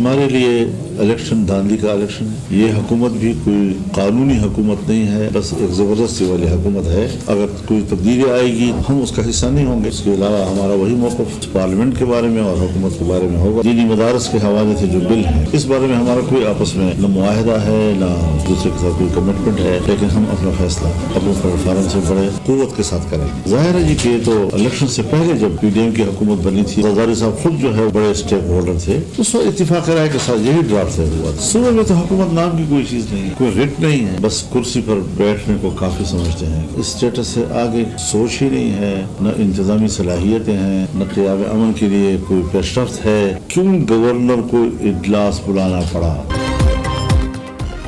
हमारे लिए इलेक्शन धांधली का इलेक्शन है। ये हुकूमत भी कोई कानूनी हुकूमत नहीं है, बस एक जबरदस्ती वाली हुकूमत है। अगर कोई तब्दीली आएगी हम उसका हिस्सा नहीं होंगे। इसके अलावा हमारा वही मौक़िफ़ पार्लियामेंट के बारे में और हुकूमत के बारे में होगा। दीनी मदारस के हवाले से जो बिल है, इस बारे में हमारा कोई आपस में न मुआहदा है न दूसरे के साथ कोई कमिटमेंट है, लेकिन हम अपना फैसला अपने प्लेटफार्म से बड़े कुव्वत के साथ करेंगे। जाहिर है जी कि तो इलेक्शन से पहले जब पीडीएम की हुकूमत बनी थी, जरदारी साहब खुद जो है बड़े स्टेक होल्डर थे, उस वक्त इत्तेफाक राय के साथ यही ड्राफ्ट हुआ। सुबह में तो हुकूमत नाम की कोई चीज नहीं है, कोई रिट नहीं है, बस कुर्सी पर बैठने को काफी समझते हैं। इस स्टेटस से आगे सोच ही नहीं है, न इंतजामी सलाहियतें हैं, न क़याम अमन के लिए कोई पेशरफ्त है। क्यों गवर्नर को इजलास बुलाना पड़ा?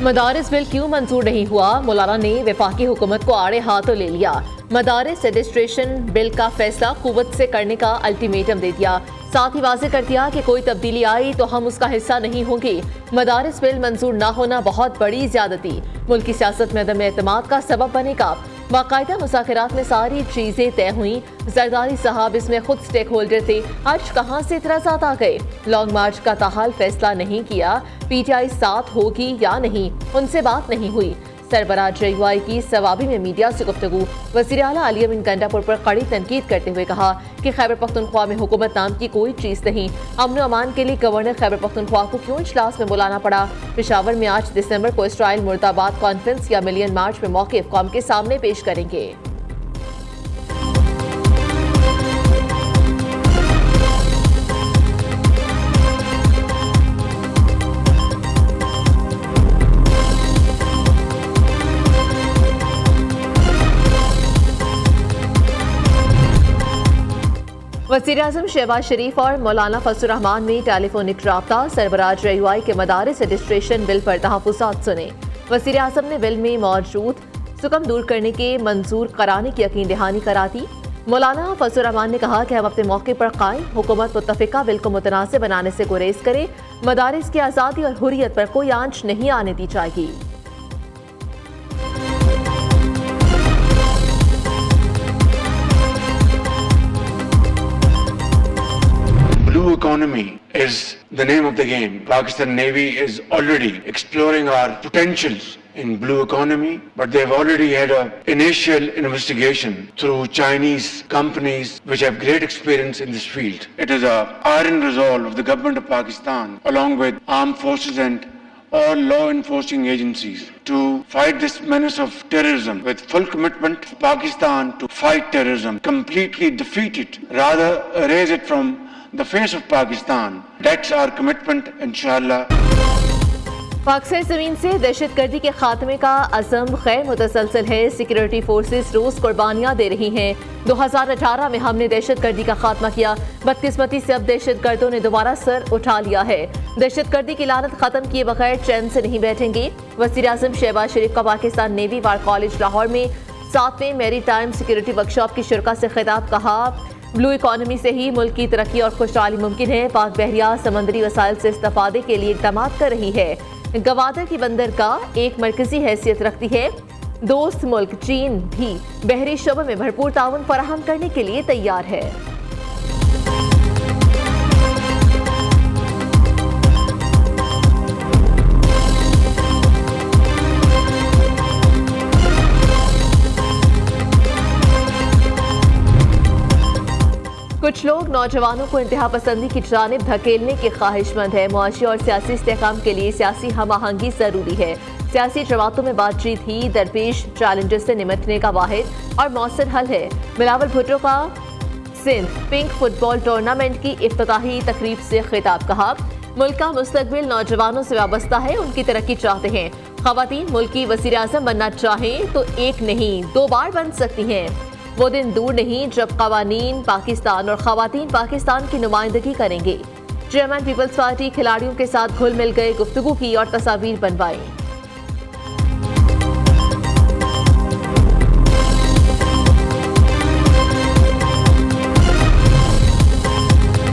मदारिस बिल क्यों मंजूर नहीं हुआ? मौलाना ने वफाकी हुकूमत को आड़े हाथों ले लिया। मदारिस रजिस्ट्रेशन बिल का फैसला कुव्वत से करने का अल्टीमेटम दे दिया। साथ ही वाज़ेह कर दिया कि कोई तब्दीली आई तो हम उसका हिस्सा नहीं होंगे। मदारिस बिल मंजूर ना होना बहुत बड़ी ज्यादती, मुल्की सियासत में अदम एतमाद का सबब बनेगा। बाकायदा मुज़ाकरात में सारी चीजें तय हुई। जरदारी साहब इसमें खुद स्टेक होल्डर थे। आज कहां से इतराज़ात आ गए? लॉन्ग मार्च का ताहाल फैसला नहीं किया। पीटीआई साथ होगी या नहीं, उनसे बात नहीं हुई। सरबराह JUI की सवाबी में मीडिया से गुफ्तगू। वज़ीर आला अली अमीन गंडापुर पर कड़ी तनकीद करते हुए कहा कि खैबर पख्तूनख्वा में हुकूमत नाम की कोई चीज़ नहीं। अमन व अमान के लिए गवर्नर खैबर पख्तूनख्वा को क्यों इजलास में बुलाना पड़ा? पेशावर में 8 दिसंबर को इस्राइल मुर्दाबाद कॉन्फ्रेंस या मिलियन मार्च में मौक़िफ़ कौम के सामने पेश करेंगे। वज़ीर-ए-आज़म शहबाज शरीफ और मौलाना फजलुर रहमान ने टेलीफोनिक राब्ता। सरबराह JUI के मदारिस रजिस्ट्रेशन बिल पर तहफ़्फ़ुज़ात सुने। वज़ीर-ए-आज़म ने बिल में मौजूद सुकम दूर करने के मंजूर कराने की यकीन दहानी करा दी। मौलाना फजलुर रहमान ने कहा कि हम अपने मौके पर कायम, हुकूमत मुत्तफ़िका बिल को मुतनासिब बनाने से गुरेज करे। मदारिस की आज़ादी और हुर्रियत पर कोई आंच नहीं आने दी जाएगी। Blue economy is the name of the game. Pakistan Navy is already exploring our potentials in blue economy, but they've already had an initial investigation through Chinese companies which have great experience in this field. It is an iron resolve of the government of Pakistan along with armed forces and all law enforcing agencies to fight this menace of terrorism with full commitment of Pakistan to fight terrorism, completely defeat it, rather erase it from the face of Pakistan. That's our commitment, inshallah. पाक से ज़मीन से दहशतगर्दी के खात्मे का अज़म खैर मुतसलसल है। सिक्योरिटी फोर्सेस रोज़ कुर्बानियाँ दे रही हैं। 2018 में हमने दहशतगर्दी का खात्मा किया। बदकिस्मती से अब दहशतगर्दों ने दोबारा सर उठा लिया है। दहशतगर्दी की लानत ख़त्म किए बगैर चैन से नहीं बैठेंगे। वज़ीर-ए-आज़म शहबाज शरीफ का पाकिस्तान नेवी वार कॉलेज लाहौर में 7वें मेरी टाइम सिक्योरिटी वर्कशॉप की शुरा से खिताब। कहा, ब्लू इकॉनमी से ही मुल्क की तरक्की और खुशहाली मुमकिन है। पाक बहरिया समंदरी वसाइल से इस्तेफादे के लिए इक़दाम कर रही है। गवादर की बंदरगाह एक मरकजी हैसियत रखती है। दोस्त मुल्क चीन भी बहरी शोबे में भरपूर ताउन फराहम करने के लिए तैयार है। कुछ लोग नौजवानों को इंतहा पसंदी की जानिब धकेलने के ख्वाहिशमंद है। मुआशी और सियासी इस्तेहकाम के लिए सियासी हम आहंगी जरूरी है। सियासी जमातों में बातचीत ही दरपेश चैलेंजेस से निमटने का वाहिद और मौसर हल है। बिलावल भुट्टो का सिंध पिंक फुटबॉल टूर्नामेंट की इफ्तिताही तकरीब से खिताब। कहा, मुल्क का मुस्तकबिल नौजवानों से वाबस्ता है, उनकी तरक्की चाहते हैं। खवातीन मुल्क की वज़ीर-ए-आज़म बनना चाहें तो एक नहीं 2 बार बन सकती हैं। वो दिन दूर नहीं जब क़वानीन पाकिस्तान और ख़वातीन पाकिस्तान की नुमाइंदगी करेंगे। चेयरमैन पीपल्स पार्टी खिलाड़ियों के साथ घुल मिल गए, गुफ्तगू की और तस्वीर बनवाई।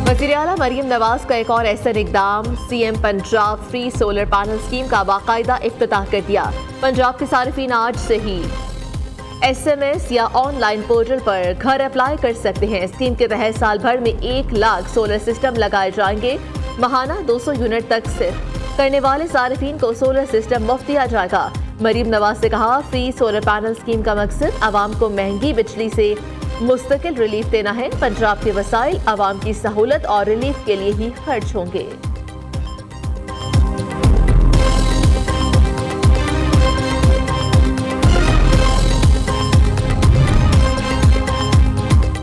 वज़ीर आला मरीम नवाज का एक और ऐसा इक़दाम। CM Punjab free solar panel scheme का बाकायदा इफ्तिताह कर दिया। पंजाब के सारिफीन आज से ही SMS या ऑनलाइन पोर्टल पर घर अप्लाई कर सकते हैं। स्कीम के तहत साल भर में 1 लाख सोलर सिस्टम लगाए जाएंगे। महाना 200 यूनिट तक सिर्फ करने वाले सारिफीन को सोलर सिस्टम मुफ्त दिया जाएगा। मरीम नवाज ने कहा, फ्री सोलर पैनल स्कीम का मकसद आवाम को महंगी बिजली से मुस्तकिल रिलीफ देना है। पंजाब के वसाइल आवाम की सहूलत और रिलीफ के लिए ही खर्च होंगे।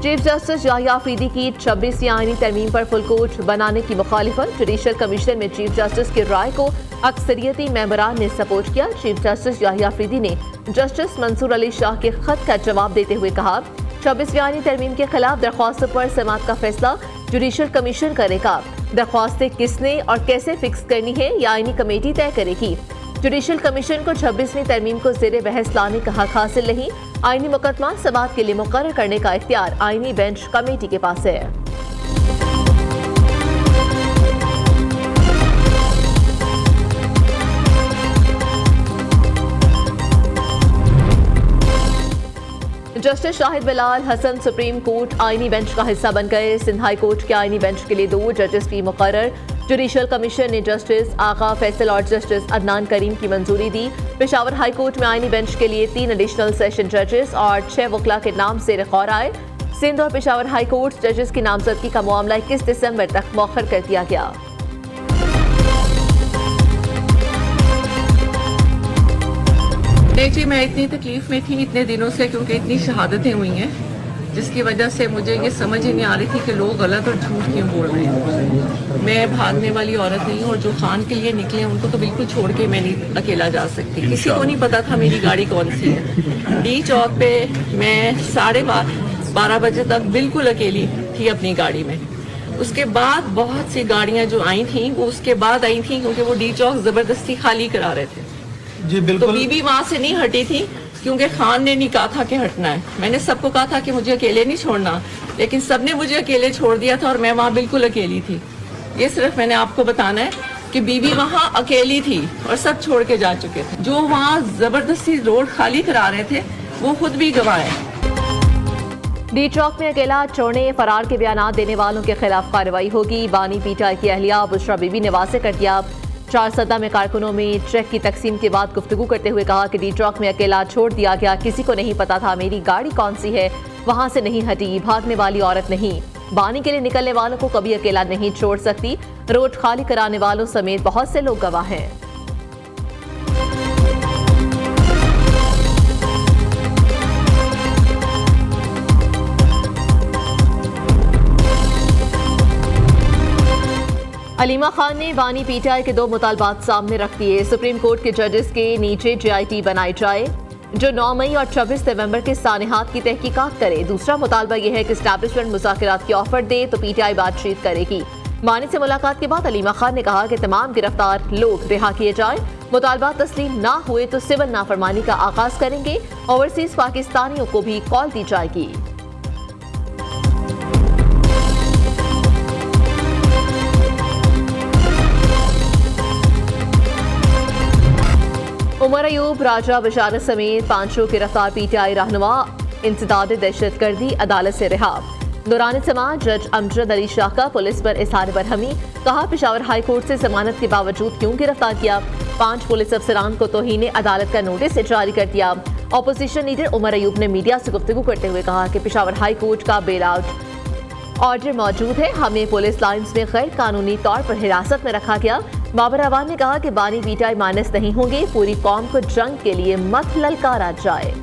चीफ जस्टिस याहिया अफरीदी की 26वीं आईनी तरमीम पर फुल कोर्ट बनाने की मुखालिफत। जुडिशल कमीशन में चीफ जस्टिस की राय को अक्सरियती मेंबरान ने सपोर्ट किया। चीफ जस्टिस याहिया अफरीदी ने जस्टिस मंसूर अली शाह के खत का जवाब देते हुए कहा, 26वीं आईनी तरमीम के खिलाफ दरख्वास्तों पर समाअत का फैसला जुडिशल कमीशन करेगा। दरख्वास्तें किसने और कैसे फिक्स करनी है यह आईनी कमेटी तय करेगी। जुडिशल कमीशन को 26वीं तरमीम को ज़ेरे बहस लाने का हक हासिल नहीं। आईनी मुकदमा समाअत के लिए मुकर्रर करने का इख्तियार आईनी बेंच कमेटी के पास है। Justice Shahid Bilal Hasan supreme court आईनी बेंच का हिस्सा बन गए। सिंध हाई कोर्ट के आईनी बेंच के लिए 2 जजेस भी मुकर्रर। जुडिशल कमीशन ने जस्टिस आगा फैसल और जस्टिस अदनान करीम की मंजूरी दी। पेशावर हाई कोर्ट में आईनी बेंच के लिए 3 एडिशनल सेशन जजेस और 6 वकला के नाम से रिकॉर्ड आए। सिंध और पेशावर हाई कोर्ट जजेस की नामजदगी का मामला 21 दिसंबर तक मौखर कर दिया गया। नहीं जी, मैं इतनी तकलीफ में थी इतने दिनों से, क्योंकि इतनी शहादतें हुई हैं जिसकी वजह से मुझे ये समझ ही नहीं आ रही थी कि लोग गलत और झूठ क्यों बोल रहे हैं। मैं भागने वाली औरत नहीं हूँ और जो खान के लिए निकले हैं उनको तो बिल्कुल छोड़ के मैं नहीं अकेला जा सकती। किसी को नहीं पता था मेरी गाड़ी कौन सी है। डी चौक पे मैं 12:30 बजे तक बिल्कुल अकेली थी अपनी गाड़ी में। उसके बाद बहुत सी गाड़ियाँ जो आई थी वो उसके बाद आई थी, क्योंकि वो डी चौक ज़बरदस्ती खाली करा रहे थे जी। बिल्कुल। तो बीबी वहाँ से नहीं हटी थी क्योंकि खान ने नहीं कहा था कि हटना है। मैंने सबको कहा था कि मुझे अकेले नहीं छोड़ना, लेकिन सबने मुझे अकेले छोड़ दिया था और मैं वहाँ बिल्कुल अकेली थी। ये सिर्फ मैंने आपको बताना है कि बीबी वहाँ अकेली थी और सब छोड़ के जा चुके थे। जो वहाँ जबरदस्ती रोड खाली करा रहे थे वो खुद भी गवाह हैं। डी चौक में अकेला छोड़ने फरार के बयान देने वालों के खिलाफ कार्रवाई होगी। बानी पीटीआई की अहलिया बुशरा बीबी ने वाज़ेह कर दिया। 4 सदा में कारकुनों में चेक की तकसीम के बाद गुफ्तगू करते हुए कहा कि डी चौक में अकेला छोड़ दिया गया। किसी को नहीं पता था मेरी गाड़ी कौन सी है, वहां से नहीं हटी। भागने वाली औरत नहीं, बानी के लिए निकलने वालों को कभी अकेला नहीं छोड़ सकती। रोड खाली कराने वालों समेत बहुत से लोग गवाह हैं। अलीमा खान ने बानी पीटीआई के 2 मुतालबात सामने रख दिए। सुप्रीम कोर्ट के जजेस के नीचे JIT बनाई जाए जो 9 मई और 26 नवंबर के सानेहात की तहकीकात करे। दूसरा मुतालबा यह है कि एस्टैब्लिशमेंट मुज़ाकरात की ऑफर दे तो पीटीआई बातचीत करेगी। बानी से मुलाकात के बाद अलीमा खान ने कहा कि तमाम गिरफ्तार लोग रिहा किए जाए। मुतालबा तस्लीम ना हुए तो सिविल नाफरमानी का आगाज करेंगे। ओवरसीज पाकिस्तानियों को भी कॉल दी जाएगी। उमर अयूब, राजा बशारत समेत 5 गिरफ्तार पीटीआई रहनुमा इंसदाद दहशतगर्दी अदालत से रिहा। दौरान समाज जज अमजद अली शाह का पुलिस पर इजहार बरहमी। कहा, पेशावर हाई कोर्ट से जमानत के बावजूद क्यों गिरफ्तार किया। 5 पुलिस अफसरान को तौहीन अदालत का नोटिस जारी कर दिया। अपोजिशन लीडर उमर अयूब ने मीडिया से गुफ्तगू करते हुए कहा कि पेशावर हाई कोर्ट का बेल आउट ऑर्डर मौजूद है, हमें पुलिस लाइन्स में गैर कानूनी तौर पर हिरासत में रखा गया। बाबर अवान ने कहा कि बानी पीटीआई मानस नहीं होंगे, पूरी कौम को जंग के लिए मत ललकारा जाए।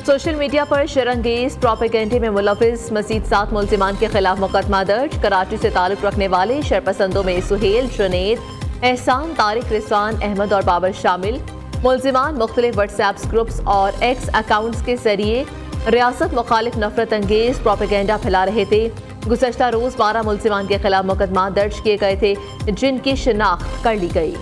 सोशल मीडिया पर शरंगेज प्रोपेगेंडे में मुलविस मजीद 7 मुल्जिमान के खिलाफ मुकदमा दर्ज। कराची से ताल्लुक रखने वाले शरपसंदों में सुहेल, जुनेद, एहसान, तारिक, रिजवान, अहमद और बाबर शामिल। मुल्जिमान मुख्तलिफ व्हाट्सएप ग्रुप्स और एक्स अकाउंट्स के जरिए रियासत मुखालिफ नफरत अंगेज प्रोपेगेंडा फैला रहे थे। गुज़श्ता रोज 12 मुल्जिमान के खिलाफ मुकदमा दर्ज किए गए थे, जिनकी शिनाख्त कर ली गई।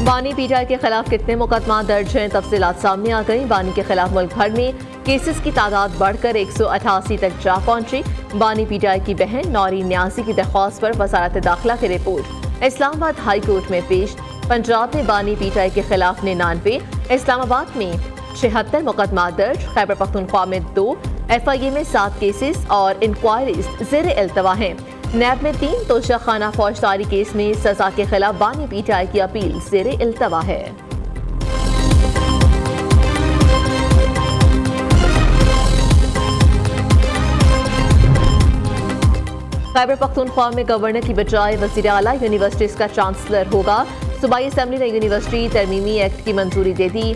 बानी पीटीआई के खिलाफ कितने मुकदमा दर्ज हैं, तफसीलात सामने आ गई। बानी के खिलाफ मुल्क भर में केसेस की तादाद बढ़कर 188 तक जा पहुंची। बानी पीटीआई की बहन नौरीन न्यासी की दरख्वास्त पर वजारत दाखिला की रिपोर्ट इस्लामाबाद हाई कोर्ट में पेश। पंजाब में बानी पीटीआई के खिलाफ 99, इस्लामाबाद में 76 मुकदमा दर्ज। खैबर पख्तूनख्वा में 2, FIA में 7 केसेस और इंक्वायरीज ज़ेर इल्तवा हैं। नैब में 3 तोशाखाना फौजदारी केस में सजा के खिलाफ बानी पीटीआई की अपील ज़ेर इल्तवा है। खैबर पख्तूनख्वा में गवर्नर की बजाय वज़ीर आला यूनिवर्सिटीज का चांसलर होगा। सूबाई असेंबली ने यूनिवर्सिटी तरमीमी एक्ट की मंजूरी दे दी।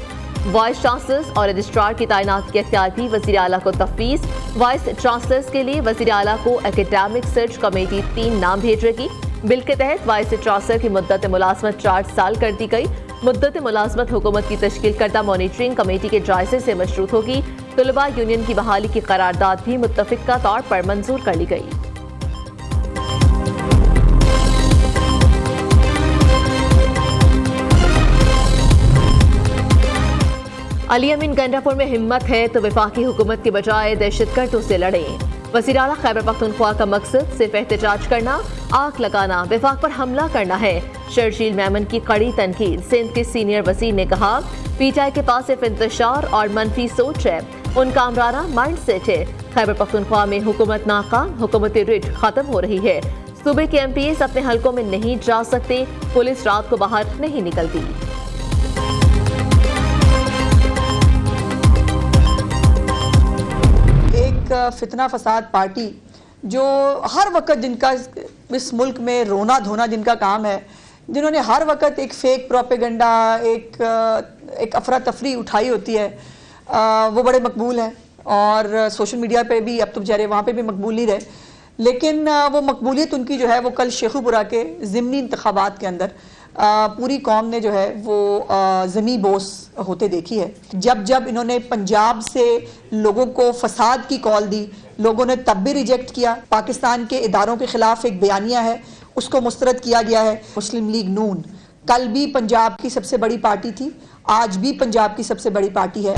वाइस चांसलर्स और रजिस्ट्रार की तैनाती के अख्तियार भी वज़ीर आला को तफवीज़। वाइस चांसलर्स के लिए वज़ीर आला को एकेडमिक सर्च कमेटी 3 नाम भेजेगी। बिल के तहत वाइस चांसलर की मुद्दत मुलाजमत 4 साल कर दी गई। मुद्दत मुलाजमत हुकूमत की तश्कील करदा मॉनिटरिंग कमेटी के जायजे से मशरूत होगी। तलबा यूनियन की बहाली की करारदाद भी मुत्तफिका तौर पर मंजूर कर ली गई। अली अमीन गंडापुर में हिम्मत है तो वफाकी हुकूमत के बजाय दहशतगर्दों से लड़ें। वज़ीर आला खैबर पख्तूनख्वा का मकसद सिर्फ एहतजाज करना, आग लगाना, वफाक पर हमला करना है। शर्जील मेमन की कड़ी तनकीद। सिंध के सीनियर वज़ीर ने कहा, पीटीआई के पास सिर्फ इंतशार और मनफी सोच है, उनका अमराना माइंड सेट है। खैबर पख्तूनख्वा में हुकूमत नाकाम, हुकूमत रिट खत्म हो रही है। सूबे के MPs अपने हलकों में नहीं जा सकते, पुलिस रात को बाहर नहीं निकलती। फितना फसाद पार्टी जो हर वक्त जिनका इस मुल्क में रोना धोना जिनका काम है, जिन्होंने हर वक्त एक फेक प्रोपेगेंडा, एक अफरा तफरी उठाई होती है, वो बड़े मकबूल हैं और सोशल मीडिया पे भी अब तो बेचारे वहाँ पे भी मकबूल नहीं रहे। लेकिन वो मकबूलियत उनकी जो है वो कल शेखुपुरा के ज़िमनी इंतखाबात के अंदर पूरी कौम ने जो है वो ज़मी बोस होते देखी है। जब जब इन्होंने पंजाब से लोगों को फसाद की कॉल दी, लोगों ने तब भी रिजेक्ट किया। पाकिस्तान के इदारों के खिलाफ एक बयानिया है, उसको मुस्तरद किया गया है। मुस्लिम लीग नून कल भी पंजाब की सबसे बड़ी पार्टी थी, आज भी पंजाब की सबसे बड़ी पार्टी है।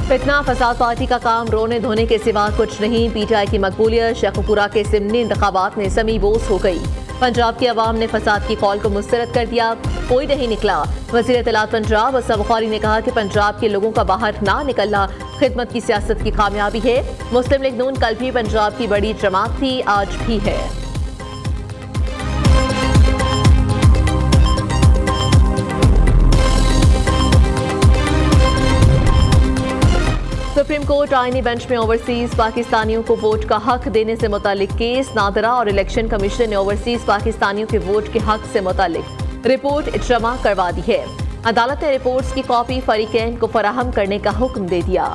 फितना फसाद पार्टी का काम रोने धोने के सिवा कुछ नहीं। पीटीआई की मकबूलियत शेखुपुरा के ज़िमनी इंतखाबात में ज़मी बोस हो गई। पंजाब की आवाम ने फसाद की कॉल को मुस्तरद कर दिया, कोई नहीं निकला। वज़ीर इत्तलात पंजाब असद बुखारी ने कहा कि पंजाब के लोगों का बाहर ना निकलना खिदमत की सियासत की कामयाबी है। मुस्लिम लीग नून कल भी पंजाब की बड़ी जमात थी, आज भी है। सुप्रीम कोर्ट आईनी बेंच में ओवरसीज पाकिस्तानियों को वोट का हक देने से मुतालिक केस। नादरा और इलेक्शन कमीशन ने ओवरसीज पाकिस्तानियों के वोट के हक से मुतालिक रिपोर्ट जमा करवा दी है। अदालत ने रिपोर्ट्स की कॉपी फरीकैन को फराहम करने का हुक्म दे दिया।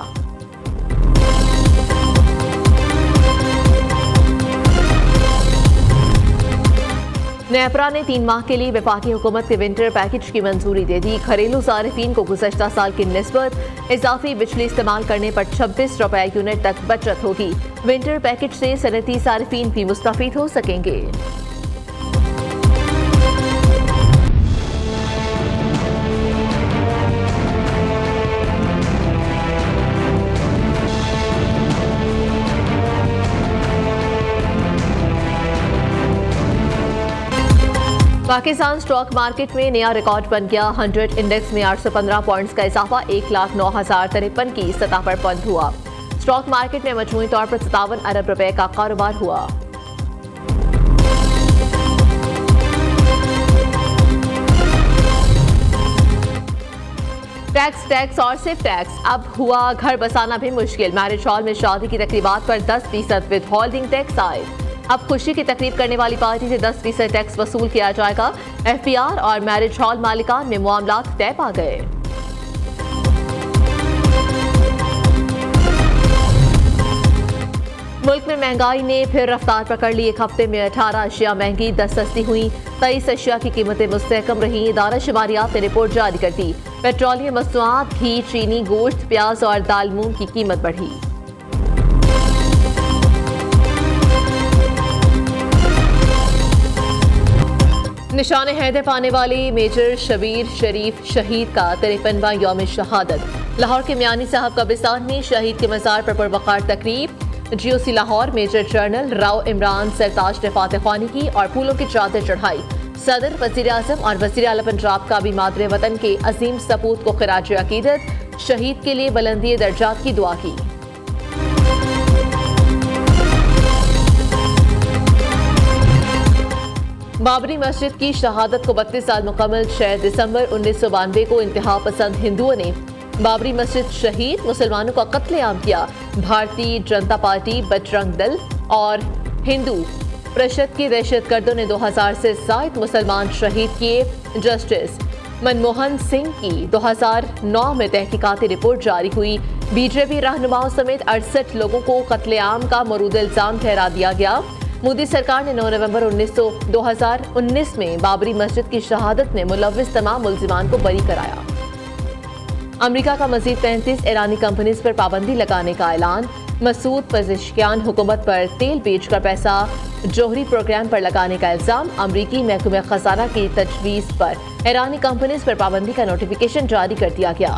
नेपरा ने 3 माह के लिए वफाकी हुकूमत के विंटर पैकेज की मंजूरी दे दी। घरेलू सारिफीन को गुज़श्ता साल की निस्बत इजाफी बिजली इस्तेमाल करने पर 26 रुपए यूनिट तक बचत होगी। विंटर पैकेज से सनती सारिफीन भी मुस्तफीद हो सकेंगे। पाकिस्तान स्टॉक मार्केट में नया रिकॉर्ड बन गया। 100 इंडेक्स में 815 पॉइंट्स का इजाफा 1,09,053 की सतह पर बंद हुआ। स्टॉक मार्केट में मजमूई तौर पर 57 अरब रुपए का कारोबार हुआ। टैक्स और सिर्फ टैक्स। अब हुआ घर बसाना भी मुश्किल। मैरिज हॉल में शादी की तकरीबात पर 10% विद होल्डिंग टैक्स आए। अब खुशी की तकरीब करने वाली पार्टी से 10% टैक्स वसूल किया जाएगा। FPR और मैरिज हॉल मालिकान में मामलात तय पा गए। मुल्क में महंगाई ने फिर रफ्तार पकड़ ली। एक हफ्ते में 18 अशिया महंगी, 10 सस्ती हुई। 23 अशिया की कीमतें मुस्तहकम रही। इदारा शुमारियात ने रिपोर्ट जारी कर दी। पेट्रोलियम मसनूआत, घी, चीनी, गोश्त, प्याज और दाल मूंग की कीमत बढ़ी। निशाने हैदर पाने वाली मेजर शबीर शरीफ शहीद का 53वां यौम शहादत। लाहौर के मियानी साहब कब्रिस्तान में शहीद के मज़ार पर पुरवक़ार तकरीब। GOC Lahore major general Rao Imran Sartaj ने फातह ख्वानी की और फूलों की चादर चढ़ाई। सदर, वज़ीर आज़म और वज़ीर आला पंजाब का भी मादरे वतन के अजीम सपूत को खिराज अकीदत, शहीद के लिए बुलंदी दर्जात की दुआ की। बाबरी मस्जिद की शहादत को 32 साल मुकम्मल 6 दिसंबर 1992 को इंतहा पसंद हिंदुओं ने बाबरी मस्जिद शहीद मुसलमानों का कत्लेआम किया। भारतीय जनता पार्टी, बजरंग दल और हिंदू परिषद के दहशतगर्दों ने 2000 से ज़ायद मुसलमान शहीद किए। जस्टिस मनमोहन सिंह की 2009 में तहकीकाती रिपोर्ट जारी हुई। बीजेपी रहनुमाओं समेत 68 लोगों को कत्लेआम का मरूद इल्जाम ठहरा दिया गया। मोदी सरकार ने 9 नवंबर 2019 में बाबरी मस्जिद की शहादत में मुलव्विस तमाम मुल्जिमान को बरी कराया। अमेरिका का मजीद 35 ईरानी कंपनीज पर पाबंदी लगाने का ऐलान। मसूद पज़ेश्कियान हुकूमत पर तेल बेचकर पैसा जोहरी प्रोग्राम पर लगाने का इल्जाम। अमरीकी महकमे खजाना की तजवीज़ पर ईरानी कंपनीज पर पाबंदी का नोटिफिकेशन जारी कर दिया गया।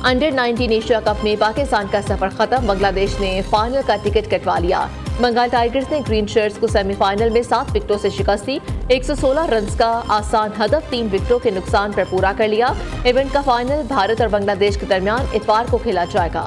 अंडर 19 एशिया कप में पाकिस्तान का सफर खत्म। बांग्लादेश ने फाइनल का टिकट कटवा लिया। बंगाल टाइगर्स ने ग्रीन शर्ट्स को सेमीफाइनल में 7 विकेटों से शिकस्त दी। 116 रन का आसान हदफ 3 विकेटों के नुकसान पर पूरा कर लिया। इवेंट का फाइनल भारत और बांग्लादेश के दरमियान इतवार को खेला जाएगा।